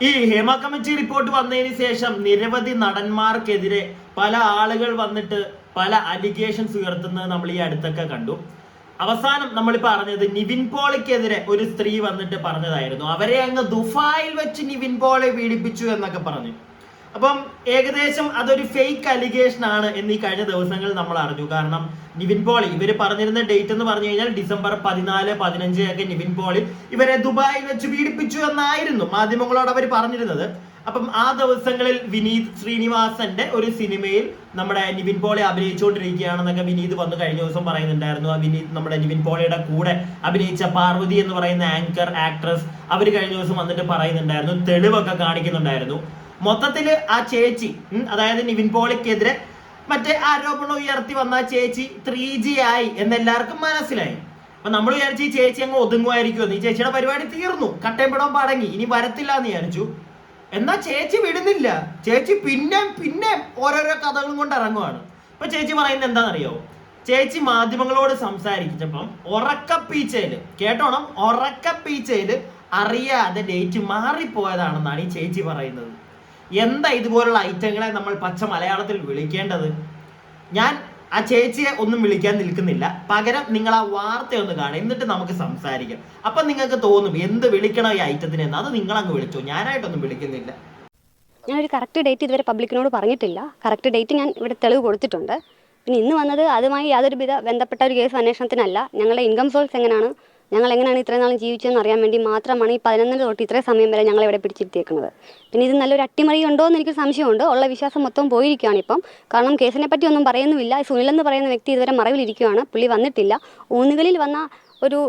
ഈ Hema committee report വന്നതിന് ശേഷം നിരവധി നടന്മാർക്കെതിരെ പല ആളുകൾ വന്നിട്ട് പല അലിഗേഷൻസ് ഉയർത്തുന്നത് നമ്മൾ ഈ അടുത്തൊക്കെ കണ്ടു. അവസാനം നമ്മൾ പറഞ്ഞത് നിവിൻ പോളിക്കെതിരെ ഒരു സ്ത്രീ വന്നിട്ട് പറഞ്ഞതായിരുന്നു, അവരെ അങ്ങ് ദുബായിൽ വെച്ച് നിവിൻ പോളെ പീഡിപ്പിച്ചു എന്നൊക്കെ പറഞ്ഞു. അപ്പം ഏകദേശം അതൊരു ഫേക്ക് അലിഗേഷൻ ആണ് എന്ന് ഈ കഴിഞ്ഞ ദിവസങ്ങളിൽ നമ്മൾ അറിഞ്ഞു. കാരണം നിവിൻ പോളി ഇവര് പറഞ്ഞിരുന്ന ഡേറ്റ് എന്ന് പറഞ്ഞു കഴിഞ്ഞാൽ ഡിസംബർ 14, 15 ഒക്കെ നിവിൻ പോളി ഇവരെ ദുബായിൽ വെച്ച് പീഡിപ്പിച്ചു എന്നായിരുന്നു മാധ്യമങ്ങളോട് അവർ പറഞ്ഞിരുന്നത്. അപ്പം ആ ദിവസങ്ങളിൽ വിനീത് ശ്രീനിവാസന്റെ ഒരു സിനിമയിൽ നമ്മുടെ നിവിൻ പോളി അഭിനയിച്ചുകൊണ്ടിരിക്കുകയാണെന്നൊക്കെ വിനീത് വന്ന് കഴിഞ്ഞ ദിവസം പറയുന്നുണ്ടായിരുന്നു. ആ വിനീത് നമ്മുടെ നിവിൻ പോളിയുടെ കൂടെ അഭിനയിച്ച പാർവതി എന്ന് പറയുന്ന ആക്ട്രസ് അവർ കഴിഞ്ഞ ദിവസം വന്നിട്ട് പറയുന്നുണ്ടായിരുന്നു, തെളിവൊക്കെ കാണിക്കുന്നുണ്ടായിരുന്നു. മൊത്തത്തില് ആ ചേച്ചി, അതായത് നിവിൻ പോളിക്കെതിരെ മറ്റേ ആരോപണം ഉയർത്തി വന്ന ചേച്ചി 3G ആയി എന്നെല്ലാവർക്കും മനസ്സിലായി. അപ്പൊ നമ്മൾ വിചാരിച്ചു ഈ ചേച്ചി അങ്ങ് ഒതുങ്ങുമായിരിക്കുമെന്ന്. ഈ ചേച്ചിയുടെ പരിപാടി തീർന്നു, കട്ടയപ്പെടാൻ പടങ്ങി, ഇനി വരത്തില്ല എന്ന് വിചാരിച്ചു. എന്നാ ചേച്ചി വിടുന്നില്ല. ചേച്ചി പിന്നെ ഓരോരോ കഥകളും കൊണ്ട് ഇറങ്ങുവാണ്. ഇപ്പൊ ചേച്ചി പറയുന്നത് എന്താണെന്നറിയോ? ചേച്ചി മാധ്യമങ്ങളോട് സംസാരിച്ചപ്പം ഉറക്കപ്പീച്ചയില്, കേട്ടോണം, ഉറക്കപ്പീച്ചയില് അറിയാതെ ഡേറ്റ് മാറിപ്പോയതാണെന്നാണ് ഈ ചേച്ചി പറയുന്നത്. എന്താ ഇതുപോലുള്ള ഐറ്റങ്ങളെ നമ്മൾ പച്ച മലയാളത്തിൽ വിളിക്കേണ്ടത്? ഞാൻ ആ ചേച്ചിയെ ഒന്നും വിളിക്കാൻ നിൽക്കുന്നില്ല, പകരം നിങ്ങൾ ആ വാർത്തയൊന്ന് കാണുക, എന്നിട്ട് നമുക്ക് സംസാരിക്കാം. അപ്പൊ നിങ്ങൾക്ക് തോന്നും എന്ത് വിളിക്കണം ഈ ഐറ്റത്തിന് എന്ന്. അത് നിങ്ങളങ്ങ് വിളിച്ചോ, ഞാനായിട്ടൊന്നും വിളിക്കുന്നില്ല. ഞാനൊരു കറക്റ്റ് ഡേറ്റ് ഇതുവരെ പബ്ലിക്കിനോട് പറഞ്ഞിട്ടില്ല. കറക്റ്റ് ഡേറ്റ് ഞാൻ ഇവിടെ തെളിവ് കൊടുത്തിട്ടുണ്ട്. പിന്നെ ഇന്ന് വന്നത് അതുമായി യാതൊരു ബന്ധപ്പെട്ട ഒരു കേസ് അന്വേഷണത്തിനല്ല. ഞങ്ങളുടെ ഇൻകം സോഴ്സ് എങ്ങനെയാണ്, ഞങ്ങൾ എങ്ങനെയാണ് ഇത്രയും നാളും ജീവിച്ചതെന്ന് അറിയാൻ വേണ്ടി മാത്രമാണ് ഈ 11 തൊട്ട് ഇത്രയും സമയം വരെ ഞങ്ങൾ ഇവിടെ പിടിച്ചിരുത്തിയേക്കുന്നത്. പിന്നെ ഇത് നല്ലൊരു അട്ടിമറി ഉണ്ടോ എന്ന് എനിക്ക് സംശയമുണ്ട്. ഉള്ള വിശ്വാസം മൊത്തം പോയിരിക്കുകയാണ് ഇപ്പം. കാരണം കേസിനെ പറ്റി ഒന്നും പറയുന്നുമില്ല. സുനിൽ എന്ന് പറയുന്ന വ്യക്തി ഇതുവരെ മറവിലിരിക്കുകയാണ്, പുള്ളി വന്നിട്ടില്ല. ഊന്നുകളിൽ വന്ന ഒരു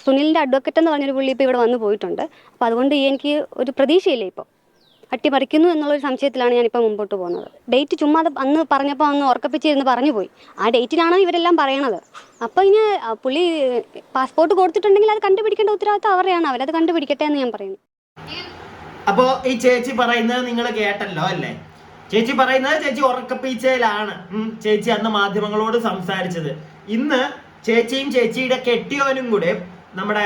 സുനിലിൻ്റെ അഡ്വക്കറ്റ് എന്ന് പറഞ്ഞൊരു പുള്ളി ഇപ്പോൾ ഇവിടെ വന്നു പോയിട്ടുണ്ട്. അപ്പോൾ അതുകൊണ്ട് എനിക്ക് ഒരു പ്രതീക്ഷയില്ല, ഇപ്പോൾ അട്ടിമറിക്കുന്നു എന്നുള്ളൊരു സംശയത്തിലാണ് ഞാനിപ്പോൾ മുമ്പോട്ട് പോകുന്നത്. ഡേറ്റ് ചുമ്മാ അന്ന് പറഞ്ഞപ്പോൾ അന്ന് ഉറക്കപ്പിച്ചിരുന്ന് പറഞ്ഞു പോയി. ആ ഡേറ്റിലാണ് ഇവരെല്ലാം പറയണത്. അപ്പോൾ ഇനി പുള്ളി പാസ്പോർട്ട് കൊടുത്തിട്ടുണ്ടെങ്കിൽ അത് കണ്ടുപിടിക്കേണ്ട ഉത്തരവാദിത്തം അവരെയാണ്, അവരത് കണ്ടുപിടിക്കട്ടെ എന്ന് ഞാൻ പറയുന്നു. അപ്പോ ഈ ചേച്ചി പറയുന്നത് നിങ്ങൾ കേട്ടല്ലോ അല്ലേ? ചേച്ചി പറയുന്നത് ചേച്ചി ഉറക്കപ്പീച്ചയിലാണ് ചേച്ചി അന്ന് മാധ്യമങ്ങളോട് സംസാരിച്ചത്. ഇന്ന് ചേച്ചിയും ചേച്ചിയുടെ കെട്ടിയവനും കൂടെ നമ്മുടെ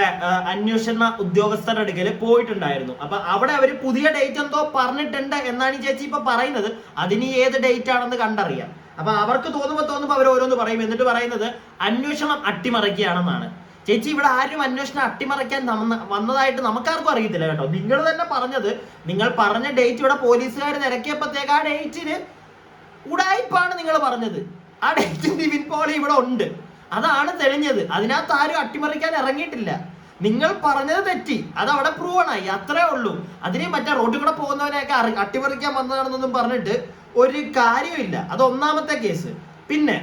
അന്വേഷണ ഉദ്യോഗസ്ഥരുടെ അടുക്കൽ പോയിട്ടുണ്ടായിരുന്നു. അപ്പൊ അവിടെ അവര് പുതിയ ഡേറ്റ് എന്തോ പറഞ്ഞിട്ടുണ്ട് എന്നാണ് ഈ ചേച്ചി ഇപ്പൊ പറയുന്നത്. അതിന് ഏത് ഡേറ്റ് ആണെന്ന് കണ്ടറിയാം. അപ്പൊ അവർക്ക് തോന്നുമ്പോ അവർ ഓരോന്ന് പറയും. എന്നിട്ട് പറയുന്നത് അന്വേഷണം അട്ടിമറിക്കുകയാണെന്നാണ്. ചേച്ചി, ഇവിടെ ആരും അന്വേഷണം അട്ടിമറിക്കാൻ വന്നതായിട്ട് നമുക്കാർക്കും അറിയത്തില്ല കേട്ടോ. നിങ്ങൾ തന്നെ പറഞ്ഞത്, നിങ്ങൾ പറഞ്ഞ ഡേറ്റ് ഇവിടെ പോലീസുകാർ നിരക്കിയപ്പോഴത്തേക്ക് ആ ഡേറ്റിന് ഉടായിപ്പാണ് നിങ്ങൾ പറഞ്ഞത്. ആ ഡേറ്റ് നിവിൻ പോളി ഇവിടെ ഉണ്ട്, അതാണ് തെളിഞ്ഞത്. അതിനകത്ത് ആരും അട്ടിമറിക്കാൻ ഇറങ്ങിയിട്ടില്ല. നിങ്ങൾ പറഞ്ഞത് തെറ്റി, അത് അവിടെ പ്രൂവണായി, അത്രേ ഉള്ളൂ. അതിന് മറ്റേ റോഡിൽ കൂടെ പോകുന്നവനെയൊക്കെ അട്ടിമറിക്കാൻ വന്നതാണെന്നൊന്നും പറഞ്ഞിട്ട് ഒരു കാര്യമില്ല. അത് ഒന്നാമത്തെ കേസ്. പിന്നെ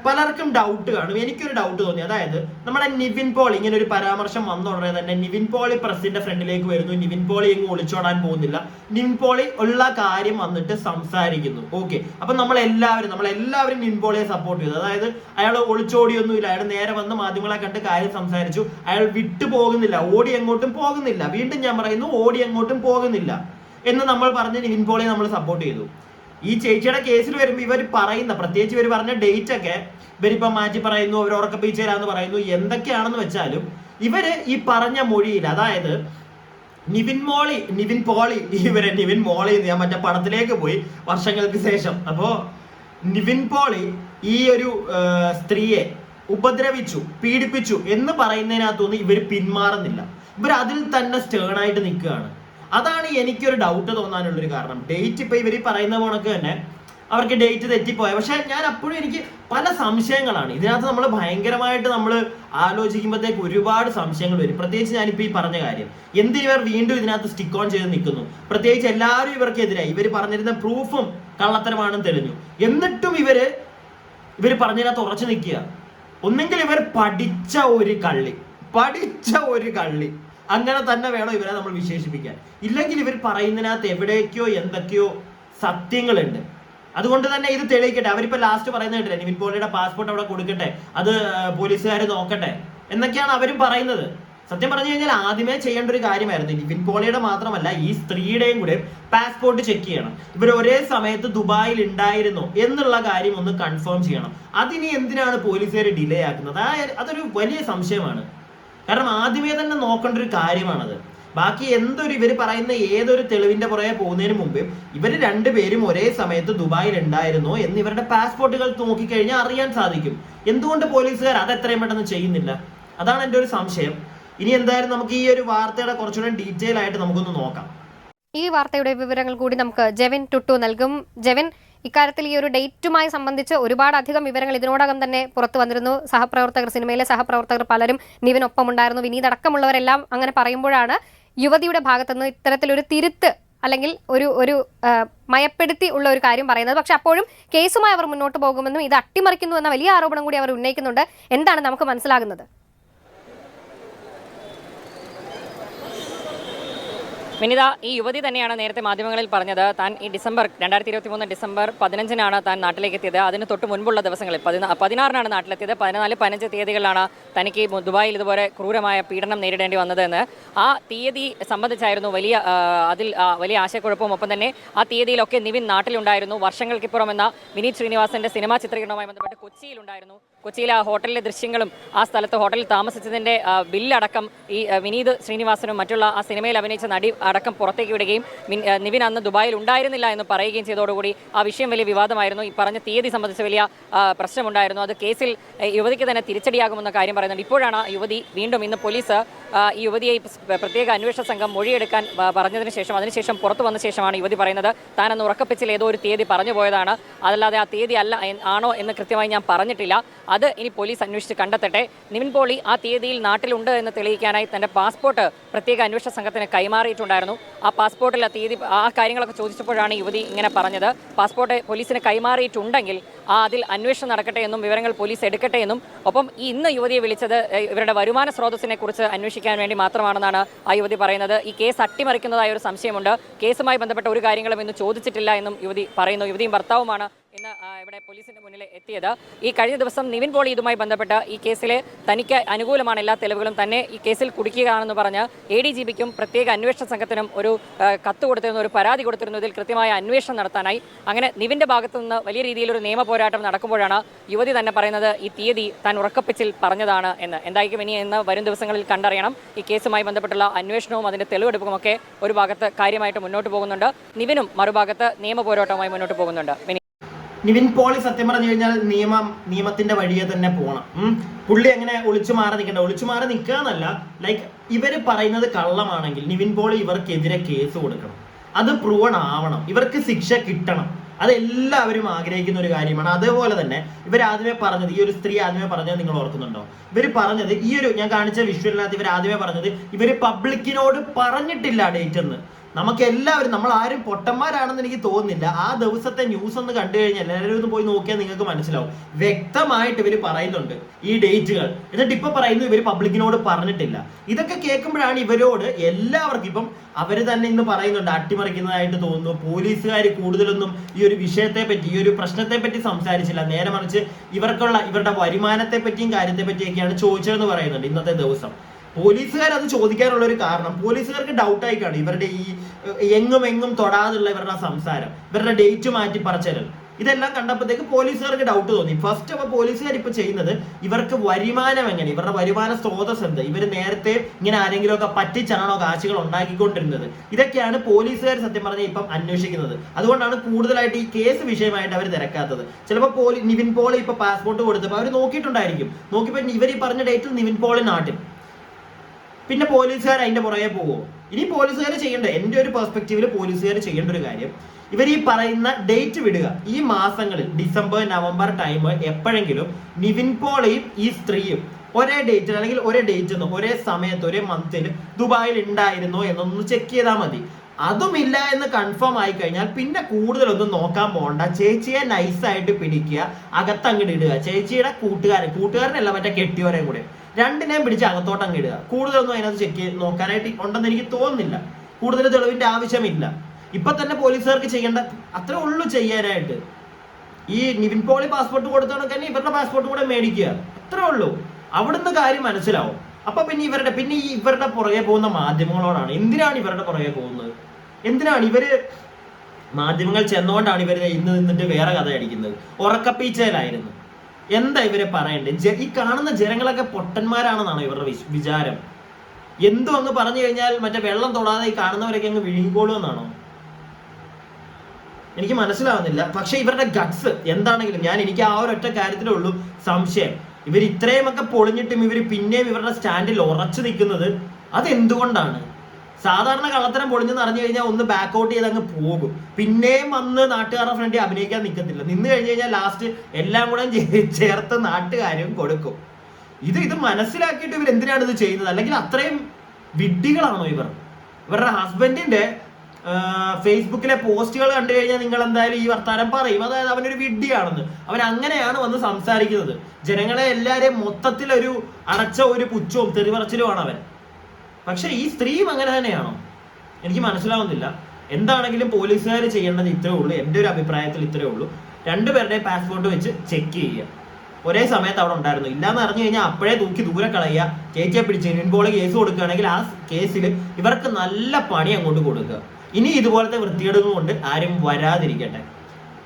പലർക്കും ഡൗട്ട് കാണും. എനിക്കൊരു ഡൗട്ട് തോന്നി. അതായത് നമ്മുടെ നിവിൻ പോളി ഇങ്ങനെ ഒരു പരാമർശം വന്ന ഉടനെ തന്നെ നിവിൻ പോളി പ്രസിന്റെ ഫ്രണ്ടിലേക്ക് വരുന്നു. നിവിൻ പോളി എങ്ങും ഒളിച്ചോടാൻ പോകുന്നില്ല. നിവിൻ പോളി ഉള്ള കാര്യം വന്നിട്ട് സംസാരിക്കുന്നു. ഓക്കെ, അപ്പൊ നമ്മളെല്ലാവരും നിവിൻ പോളിയെ സപ്പോർട്ട് ചെയ്തു. അതായത് അയാൾ ഒളിച്ചോടിയൊന്നുമില്ല, അയാൾ നേരെ വന്ന് മാധ്യമങ്ങളെ കണ്ട് കാര്യം സംസാരിച്ചു. അയാൾ വിട്ടു പോകുന്നില്ല, ഓടി എങ്ങോട്ടും പോകുന്നില്ല. വീണ്ടും ഞാൻ പറയുന്നു, ഓടി എങ്ങോട്ടും പോകുന്നില്ല എന്ന് നമ്മൾ പറഞ്ഞ് നിവിൻ പോളിയെ നമ്മൾ സപ്പോർട്ട് ചെയ്തു. ഈ ചേച്ചിയുടെ കേസിൽ വരുമ്പോൾ ഇവർ പറയുന്ന, പ്രത്യേകിച്ച് ഇവർ പറഞ്ഞ ഡേറ്റ് ഒക്കെ ഇവരിപ്പം മാറ്റി പറയുന്നു, അവർ ഉറക്കപ്പിച്ചേരാന്ന് പറയുന്നു. എന്തൊക്കെയാണെന്ന് വെച്ചാലും ഇവര് ഈ പറഞ്ഞ മൊഴിയിൽ, അതായത് നിവിൻ മോളി ഞാൻ മറ്റേ പടത്തിലേക്ക് പോയി വർഷങ്ങൾക്ക് ശേഷം. അപ്പോ നിവിൻ പോളി ഈ ഒരു സ്ത്രീയെ ഉപദ്രവിച്ചു, പീഡിപ്പിച്ചു എന്ന് പറയുന്നതിനകത്തൊന്നും ഇവർ പിന്മാറുന്നില്ല. ഇവർ അതിൽ തന്നെ സ്റ്റേണായിട്ട് നിൽക്കുകയാണ്. അതാണ് എനിക്കൊരു ഡൗട്ട് തോന്നാനുള്ളൊരു കാരണം. ഡേറ്റ് ഇപ്പൊ ഇവർ പറയുന്ന പോണക്ക് തന്നെ അവർക്ക് ഡേറ്റ് തെറ്റിപ്പോയ. പക്ഷെ ഞാൻ അപ്പോഴും എനിക്ക് പല സംശയങ്ങളാണ് ഇതിനകത്ത്. നമ്മൾ ഭയങ്കരമായിട്ട് നമ്മൾ ആലോചിക്കുമ്പോഴത്തേക്ക് ഒരുപാട് സംശയങ്ങൾ വരും. പ്രത്യേകിച്ച് ഞാനിപ്പോൾ ഈ പറഞ്ഞ കാര്യം, എന്തിനിവർ വീണ്ടും ഇതിനകത്ത് സ്റ്റിക്ക് ഓൺ ചെയ്ത് നിൽക്കുന്നു? പ്രത്യേകിച്ച് എല്ലാവരും ഇവർക്കെതിരായി. ഇവർ പറഞ്ഞിരുന്ന പ്രൂഫും കള്ളത്തരമാണെന്ന് തെളിഞ്ഞു. എന്നിട്ടും ഇവര് പറഞ്ഞതിനകത്ത് ഉറച്ചു നിൽക്കുക. ഒന്നെങ്കിൽ ഇവർ പഠിച്ച ഒരു കള്ളി അങ്ങനെ തന്നെ വേണം ഇവരെ നമ്മൾ വിശേഷിപ്പിക്കാൻ. ഇല്ലെങ്കിൽ ഇവർ പറയുന്നതിനകത്ത് എവിടേക്കോ എന്തൊക്കെയോ സത്യങ്ങളുണ്ട്. അതുകൊണ്ട് തന്നെ ഇത് തെളിയിക്കട്ടെ. അവരിപ്പോ ലാസ്റ്റ് പറയുന്നത് കേട്ടില്ലേ, നിവിൻ പോളിയുടെ പാസ്പോർട്ട് അവിടെ കൊടുക്കട്ടെ, അത് പോലീസുകാർ നോക്കട്ടെ എന്നൊക്കെയാണ് അവരും പറയുന്നത്. സത്യം പറഞ്ഞു കഴിഞ്ഞാൽ ആദ്യമേ ചെയ്യേണ്ട ഒരു കാര്യമായിരുന്നു. നിവിൻ പോളിയുടെ മാത്രമല്ല, ഈ സ്ത്രീയുടെയും കൂടെ പാസ്പോർട്ട് ചെക്ക് ചെയ്യണം. ഇവർ ഒരേ സമയത്ത് ദുബായിൽ ഉണ്ടായിരുന്നോ എന്നുള്ള കാര്യം ഒന്ന് കൺഫേം ചെയ്യണം. അതിനി എന്തിനാണ് പോലീസുകാർ ഡിലേ ആക്കുന്നത്? അതൊരു വലിയ സംശയമാണ്. കാരണം ആദ്യമേ തന്നെ നോക്കേണ്ട ഒരു കാര്യമാണത്. ബാക്കി എന്തൊരു ഇവർ പറയുന്ന ഏതൊരു തെളിവിന്റെ പുറകെ പോകുന്നതിന് മുമ്പ് ഇവർ രണ്ടുപേരും ഒരേ സമയത്ത് ദുബായിൽ ഉണ്ടായിരുന്നോ എന്ന് ഇവരുടെ പാസ്പോർട്ടുകൾ നോക്കിക്കഴിഞ്ഞാൽ അറിയാൻ സാധിക്കും. എന്തുകൊണ്ട് പോലീസുകാർ അത് എത്രയും പെട്ടെന്ന് ചെയ്യുന്നില്ല? അതാണ് എൻ്റെ ഒരു സംശയം. ഇനി എന്തായാലും നമുക്ക് ഈ ഒരു വാർത്തയുടെ കുറച്ചുകൂടെ ഡീറ്റെയിൽ ആയിട്ട് നമുക്കൊന്ന് നോക്കാം. ഈ വാർത്തയുടെ വിവരങ്ങൾ കൂടി നമുക്ക് ജെവിൻ ടുട്ടു നൽകും. ജെവിൻ, ഇക്കാര്യത്തിൽ ഈ ഒരു ഡേറ്റുമായി സംബന്ധിച്ച് ഒരുപാടധികം വിവരങ്ങൾ ഇതിനോടകം തന്നെ പുറത്തു വന്നിരുന്നു. സഹപ്രവർത്തകർ, സിനിമയിലെ സഹപ്രവർത്തകർ പലരും നിവിനൊപ്പം ഉണ്ടായിരുന്നു. വിനീത് അടക്കമുള്ളവരെല്ലാം അങ്ങനെ പറയുമ്പോഴാണ് യുവതിയുടെ ഭാഗത്തുനിന്ന് ഇത്തരത്തിലൊരു തിരുത്ത് അല്ലെങ്കിൽ ഒരു മയപ്പെടുത്തി ഉള്ള ഒരു കാര്യം പറയുന്നത്. പക്ഷെ അപ്പോഴും കേസുമായി അവർ മുന്നോട്ട് പോകുമെന്നും ഇത് അട്ടിമറിക്കുന്നു എന്ന വലിയ ആരോപണം കൂടി അവർ ഉന്നയിക്കുന്നുണ്ട്. എന്താണ് നമുക്ക് മനസ്സിലാകുന്നത്? വിനിത, ഈ യുവതി തന്നെയാണ് നേരത്തെ മാധ്യമങ്ങളിൽ പറഞ്ഞത് താൻ ഈ 2023 ഡിസംബർ 15 താൻ നാട്ടിലേക്ക് എത്തിയത്. അതിന് തൊട്ട് മുൻപുള്ള ദിവസങ്ങളിൽ 16 നാട്ടിലെത്തിയത്. 14, 15 തീയതികളിലാണ് തനിക്ക് ദുബായിൽ ഇതുപോലെ ക്രൂരമായ പീഡനം നേരിടേണ്ടി വന്നതെന്ന്. ആ തീയതി സംബന്ധിച്ചായിരുന്നു വലിയ ആശയക്കുഴപ്പവും. ഒപ്പം തന്നെ ആ തീയതിയിലൊക്കെ നിവിൻ നാട്ടിലുണ്ടായിരുന്നു. വർഷങ്ങൾക്കിപ്പുറം എന്ന വിനീത് ശ്രീനിവാസന്റെ സിനിമാ ചിത്രീകരണവുമായി ബന്ധപ്പെട്ട് കൊച്ചിയിലുണ്ടായിരുന്നു. കൊച്ചിയിലെ ആ ഹോട്ടലിലെ ദൃശ്യങ്ങളും ആ സ്ഥലത്ത് ഹോട്ടലിൽ താമസിച്ചതിന്റെ ബില്ലടക്കം ഈ വിനീത് ശ്രീനിവാസനും മറ്റുള്ള ആ സിനിമയിൽ അഭിനയിച്ച നടി അടക്കം പുറത്തേക്ക് വിടുകയും നിവിൻ അന്ന് ദുബായിൽ ഉണ്ടായിരുന്നില്ല എന്ന് പറയുകയും ചെയ്തതോടുകൂടി ആ വിഷയം വലിയ വിവാദമായിരുന്നു. ഈ പറഞ്ഞ തീയതി സംബന്ധിച്ച് വലിയ പ്രശ്നമുണ്ടായിരുന്നു. അത് കേസിൽ യുവതിക്ക് തന്നെ തിരിച്ചടിയാകുമെന്ന കാര്യം പറയുന്നുണ്ട്. ഇപ്പോഴാണ് യുവതി വീണ്ടും ഇന്ന് പോലീസ് ഈ യുവതിയെ പ്രത്യേക അന്വേഷണ സംഘം മൊഴിയെടുക്കാൻ പറഞ്ഞതിന് ശേഷം അതിനുശേഷം പുറത്തു വന്ന ശേഷമാണ് യുവതി പറയുന്നത് താൻ അന്ന് ഉറക്കപ്പിച്ചിൽ ഏതോ ഒരു തീയതി പറഞ്ഞു പോയതാണ്, അതല്ലാതെ ആ തീയതി ആണോ എന്ന് കൃത്യമായി ഞാൻ പറഞ്ഞിട്ടില്ല, അത് ഇനി പോലീസ് അന്വേഷിച്ച് കണ്ടെത്തട്ടെ. നിവിൻ പോളി ആ തീയതിയിൽ നാട്ടിലുണ്ട് എന്ന് തെളിയിക്കാനായി തന്റെ പാസ്പോർട്ട് പ്രത്യേക അന്വേഷണ സംഘത്തിന് കൈമാറിയിട്ടുണ്ടായിരുന്നു. ആ പാസ്പോർട്ടിൽ ആ തീയതി ആ കാര്യങ്ങളൊക്കെ ചോദിച്ചപ്പോഴാണ് യുവതി ഇങ്ങനെ പറഞ്ഞത്. പാസ്പോർട്ട് പോലീസിന് കൈമാറിയിട്ടുണ്ടെങ്കിൽ അതിൽ അന്വേഷണം നടക്കട്ടെ എന്നും വിവരങ്ങൾ പോലീസ് എടുക്കട്ടെ എന്നും, ഒപ്പം ഇന്ന് യുവതിയെ വിളിച്ചത് ഇവരുടെ വരുമാന സ്രോതസ്സിനെ കുറിച്ച് അന്വേഷിക്കാൻ വേണ്ടി മാത്രമാണെന്നാണ് ആ യുവതി പറയുന്നത്. ഈ കേസ് അട്ടിമറിക്കുന്നതായ ഒരു സംശയമുണ്ട്. കേസുമായി ബന്ധപ്പെട്ട ഒരു കാര്യങ്ങളും ഇന്ന് ചോദിച്ചിട്ടില്ല എന്നും യുവതി പറയുന്നു. യുവതിയും ഭർത്താവുമാണ് ഇന്ന് ഇവിടെ പോലീസിന്റെ മുന്നിൽ എത്തിയത്. ഈ കഴിഞ്ഞ ദിവസം നിവിൻ പോളി ഇതുമായി ബന്ധപ്പെട്ട് ഈ കേസിലെ തനിക്ക് അനുകൂലമാണ് എല്ലാ തെളിവുകളും, തന്നെ ഈ കേസിൽ കുടുക്കുകയാണെന്ന് പറഞ്ഞ് ADGPക്കും പ്രത്യേക അന്വേഷണ സംഘത്തിനും ഒരു കത്ത് കൊടുത്തിരുന്നു, ഒരു പരാതി കൊടുത്തിരുന്നു ഇതിൽ കൃത്യമായ അന്വേഷണം നടത്താനായി. അങ്ങനെ നിവിന്റെ ഭാഗത്തു നിന്ന് വലിയ രീതിയിലൊരു നിയമ പോരാട്ടം നടക്കുമ്പോഴാണ് യുവതി തന്നെ പറയുന്നത് ഈ തീയതി താൻ ഉറക്കപ്പിച്ചിൽ പറഞ്ഞതാണ് എന്ന്. എന്തായിരിക്കും ഇനി എന്ന് വരും ദിവസങ്ങളിൽ കണ്ടറിയണം. ഈ കേസുമായി ബന്ധപ്പെട്ടുള്ള അന്വേഷണവും അതിന്റെ തെളിവെടുപ്പുമൊക്കെ ഒരു ഭാഗത്ത് കാര്യമായിട്ട് മുന്നോട്ട് പോകുന്നുണ്ട്. നിവിനും മറുഭാഗത്ത് നിയമ പോരാട്ടവുമായി മുന്നോട്ട് പോകുന്നുണ്ട്. നിവിൻ പോളി സത്യം പറഞ്ഞു കഴിഞ്ഞാൽ നിയമത്തിന്റെ വഴിയെ തന്നെ പോകണം. പുള്ളി എങ്ങനെ ഒളിച്ചു മാറി നിൽക്കണ്ട, ഒളിച്ചു മാറി നിൽക്കാന്നല്ല, ലൈക്ക് ഇവര് പറയുന്നത് കള്ളമാണെങ്കിൽ നിവിൻ പോളി ഇവർക്കെതിരെ കേസ് കൊടുക്കണം, അത് പ്രൂവൺ ആവണം, ഇവർക്ക് ശിക്ഷ കിട്ടണം. അതെല്ലാവരും ആഗ്രഹിക്കുന്ന ഒരു കാര്യമാണ്. അതേപോലെ തന്നെ ഇവർ ആദ്യമേ പറഞ്ഞത്, ഈ ഒരു സ്ത്രീ ആദ്യമേ പറഞ്ഞത് നിങ്ങൾ ഓർക്കുന്നുണ്ടോ? ഇവർ പറഞ്ഞത് ഈ ഒരു ഞാൻ കാണിച്ച വിഷ്വലിനകത്ത് ഇവർ ആദ്യമേ പറഞ്ഞത് ഇവർ പബ്ലിക്കിനോട് പറഞ്ഞിട്ടില്ല ഡേറ്റ് എന്ന്. നമുക്ക് എല്ലാവരും, നമ്മൾ ആരും പൊട്ടന്മാരാണെന്ന് എനിക്ക് തോന്നുന്നില്ല. ആ ദിവസത്തെ ന്യൂസ് ഒന്ന് കണ്ടു കഴിഞ്ഞാൽ എല്ലാവരും ഒന്ന് പോയി നോക്കിയാൽ നിങ്ങൾക്ക് മനസ്സിലാവും. വ്യക്തമായിട്ട് ഇവർ പറയുന്നുണ്ട് ഈ ഡേറ്റുകൾ. എന്നിട്ട് ഇപ്പൊ പറയുന്നു ഇവർ പബ്ലിക്കിനോട് പറഞ്ഞിട്ടില്ല. ഇതൊക്കെ കേൾക്കുമ്പോഴാണ് ഇവരോട് എല്ലാവർക്കും, ഇപ്പം അവർ തന്നെ ഇന്ന് പറയുന്നുണ്ട് അട്ടിമറിക്കുന്നതായിട്ട് തോന്നുന്നു. പോലീസുകാർ കൂടുതലൊന്നും ഈ ഒരു വിഷയത്തെ പറ്റി, ഈ ഒരു പ്രശ്നത്തെ പറ്റി സംസാരിച്ചില്ല. നേരെ മറിച്ച് ഇവരുടെ വരുമാനത്തെ പറ്റിയും കാര്യത്തെ പറ്റിയൊക്കെയാണ് ചോദിച്ചതെന്ന് പറയുന്നുണ്ട് ഇന്നത്തെ ദിവസം. പോലീസുകാർ അത് ചോദിക്കാനുള്ള ഒരു കാരണം പോലീസുകാർക്ക് ഡൗട്ടായി കാണും ഇവരുടെ ഈ എങ്ങും തൊടാതുള്ള ഇവരുടെ സംസാരം, ഇവരുടെ ഡേറ്റ് മാറ്റി പറച്ചൽ, ഇതെല്ലാം കണ്ടപ്പോഴത്തേക്ക് പോലീസുകാർക്ക് ഡൗട്ട് തോന്നി. ഫസ്റ്റ് അപ്പോൾ പോലീസുകാർ ഇപ്പൊ ചെയ്യുന്നത് ഇവർക്ക് വരുമാനം എങ്ങനെ, ഇവരുടെ വരുമാന സ്രോതസ് എന്ത്, ഇവർ നേരത്തെ ഇങ്ങനെ ആരെങ്കിലുമൊക്കെ പറ്റിച്ചാണോ കാശുകൾ ഉണ്ടാക്കിക്കൊണ്ടിരുന്നത്, ഇതൊക്കെയാണ് പോലീസുകാർ സത്യം പറഞ്ഞാൽ ഇപ്പം അന്വേഷിക്കുന്നത്. അതുകൊണ്ടാണ് കൂടുതലായിട്ട് ഈ കേസ് വിഷയമായിട്ട് അവർ തിരക്കാത്തത്. ചിലപ്പോൾ നിവിൻ പോളി ഇപ്പൊ പാസ്പോർട്ട് കൊടുത്തപ്പോൾ അവർ നോക്കിയിട്ടുണ്ടായിരിക്കും, നോക്കിയപ്പോൾ ഇവർ ഈ പറഞ്ഞ ഡേറ്റിൽ നിവിൻ പോളി നാട്ടിൽ, പിന്നെ പോലീസുകാർ അതിന്റെ പുറകെ പോവോ? ഇനി പോലീസുകാർ ചെയ്യേണ്ട, എൻ്റെ ഒരു പെർസ്പെക്റ്റീവിൽ പോലീസുകാർ ചെയ്യേണ്ട ഒരു കാര്യം, ഇവർ ഈ പറയുന്ന ഡേറ്റ് വിടുക. ഈ മാസങ്ങളിൽ ഡിസംബർ നവംബർ ടൈം എപ്പോഴെങ്കിലും നിവിൻ പോളിയും ഈ സ്ത്രീയും ഒരേ ഡേറ്റിൽ അല്ലെങ്കിൽ ഒരേ ഡേറ്റ് ഒരേ സമയത്ത് ഒരേ മന്തിൽ ദുബായിൽ ഉണ്ടായിരുന്നോ എന്നൊന്ന് ചെക്ക് ചെയ്താൽ മതി. അതുമില്ല എന്ന് കൺഫേം ആയി കഴിഞ്ഞാൽ പിന്നെ കൂടുതലൊന്നും നോക്കാൻ പോകണ്ട. ചേച്ചിയെ നൈസായിട്ട് പിടിക്കുക, അകത്തങ്ങിട്ട് ഇടുക. ചേച്ചിയുടെ കൂട്ടുകാരനല്ല മറ്റേ കെട്ടിയോരെയും കൂടെ രണ്ടിനെയും പിടിച്ച് അകത്തോട്ടങ്ങ് ഇടുക. കൂടുതലൊന്നും അതിനകത്ത് ചെക്ക് ചെയ്ത് നോക്കാനായിട്ട് ഉണ്ടെന്ന് എനിക്ക് തോന്നുന്നില്ല. കൂടുതൽ തെളിവിന്റെ ആവശ്യമില്ല. ഇപ്പൊ തന്നെ പോലീസുകാർക്ക് ചെയ്യേണ്ട അത്രേ ഉള്ളൂ ചെയ്യാനായിട്ട്. ഈ നിവിൻ പോളി പാസ്പോർട്ട് കൊടുത്തോണ്ട് തന്നെ ഇവരുടെ പാസ്പോർട്ട് കൂടെ മേടിക്കുക, അത്രേ ഉള്ളൂ. അവിടുന്ന് കാര്യം മനസ്സിലാവും. അപ്പൊ പിന്നെ ഇവരുടെ പുറകെ പോകുന്ന മാധ്യമങ്ങളോടാണ്. എന്തിനാണ് ഇവരുടെ പുറകെ പോകുന്നത്? എന്തിനാണ് ഇവര് മാധ്യമങ്ങൾ ചെന്നുകൊണ്ടാണ് ഇവര് ഇന്ന് നിന്നിട്ട് വേറെ കഥ അടിക്കുന്നത്? ഉറക്കപ്പീച്ചയിലായിരുന്നു. എന്താ ഇവരെ പറയണ്ടേ? ഈ കാണുന്ന ജനങ്ങളൊക്കെ പൊട്ടന്മാരാണെന്നാണ് ഇവരുടെ വിചാരം. എന്തോ അങ്ങ് പറഞ്ഞു കഴിഞ്ഞാൽ മറ്റേ വെള്ളം തൊടാതെ ഈ കാണുന്നവരൊക്കെ അങ്ങ് വിഴുങ്ങിക്കോളുമെന്നാണോ? എനിക്ക് മനസ്സിലാവുന്നില്ല. പക്ഷെ ഇവരുടെ ഗട്സ് എന്താണെങ്കിലും എനിക്ക് ആ ഒരൊറ്റ കാര്യത്തിലേ ഉള്ളൂ സംശയം. ഇവർ ഇത്രയുമൊക്കെ പൊളിഞ്ഞിട്ടും ഇവർ പിന്നെയും ഇവരുടെ സ്റ്റാൻഡിൽ ഉറച്ചു നിൽക്കുന്നത് അതെന്തുകൊണ്ടാണ്? സാധാരണ കള്ളത്തരം പൊളിഞ്ഞെന്ന് അറിഞ്ഞു കഴിഞ്ഞാൽ ഒന്ന് ബാക്ക് ഔട്ട് ചെയ്ത് അങ്ങ് പോകും. പിന്നെയും വന്ന് നാട്ടുകാരുടെ ഫ്രണ്ടിൽ അഭിനയിക്കാൻ നിൽക്കത്തില്ല. നിന്ന് കഴിഞ്ഞ് കഴിഞ്ഞാൽ ലാസ്റ്റ് എല്ലാം കൂടെ ചേർത്ത് നാട്ടുകാരും കൊടുക്കും. ഇത് മനസ്സിലാക്കിയിട്ട് ഇവർ എന്തിനാണ് ഇത് ചെയ്യുന്നത്? അല്ലെങ്കിൽ അത്രയും വിഡ്ഢികളാണോ ഇവർ? ഇവരുടെ ഹസ്ബൻഡിന്റെ ഫേസ്ബുക്കിലെ പോസ്റ്റുകൾ കണ്ടു കഴിഞ്ഞാൽ നിങ്ങൾ എന്തായാലും ഈ വർത്താനം പറയും, അതായത് അവനൊരു വിഡ്ഢിയാണെന്ന്. അവൻ അങ്ങനെയാണ് വന്ന് സംസാരിക്കുന്നത്. ജനങ്ങളെ എല്ലാവരെയും മൊത്തത്തിൽ ഒരു അടച്ച ഒരു പുച്ഛവും തെറിപറച്ചിലുമാണ് അവൻ. പക്ഷെ ഈ സ്ത്രീയും അങ്ങനെ തന്നെയാണോ? എനിക്ക് മനസ്സിലാവുന്നില്ല. എന്താണെങ്കിലും പോലീസുകാർ ചെയ്യേണ്ടത് ഇത്രേ ഉള്ളൂ. എൻ്റെ ഒരു അഭിപ്രായത്തിൽ ഇത്രേ ഉള്ളൂ. രണ്ടുപേരുടെ പാസ്പോർട്ട് വെച്ച് ചെക്ക് ചെയ്യുക. ഒരേ സമയത്ത് അവിടെ ഉണ്ടായിരുന്നു. ഇല്ലാന്ന് അറിഞ്ഞു കഴിഞ്ഞാൽ അപ്പോഴേ തൂക്കി ദൂരെ കളയുക. ചേച്ചിയെ പിടിച്ച് നിൻപോള് കേസ് കൊടുക്കുകയാണെങ്കിൽ ആ കേസിൽ ഇവർക്ക് നല്ല പണി അങ്ങോട്ട് കൊടുക്കുക. ഇനി ഇതുപോലത്തെ വൃത്തികേടുകൾ കൊണ്ട് ആരും വരാതിരിക്കട്ടെ.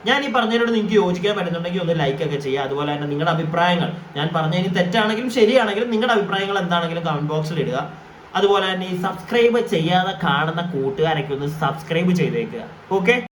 ഞാൻ ഈ പറഞ്ഞതിനോട് നിങ്ങൾക്ക് യോജിക്കാൻ പറ്റുന്നുണ്ടെങ്കിൽ ഒന്ന് ലൈക്ക് ഒക്കെ ചെയ്യുക. അതുപോലെ തന്നെ നിങ്ങളുടെ അഭിപ്രായങ്ങൾ, ഞാൻ പറഞ്ഞതിന് തെറ്റാണെങ്കിലും ശരിയാണെങ്കിലും നിങ്ങളുടെ അഭിപ്രായങ്ങൾ എന്താണെങ്കിലും കമന്റ് ബോക്സിൽ ഇടുക. അതുപോലെ തന്നെ ഈ സബ്സ്ക്രൈബ് ചെയ്യാതെ കാണുന്ന കൂട്ടുകാരൊക്കെ ഒന്ന് സബ്സ്ക്രൈബ് ചെയ്തേക്കുക. ഓക്കെ.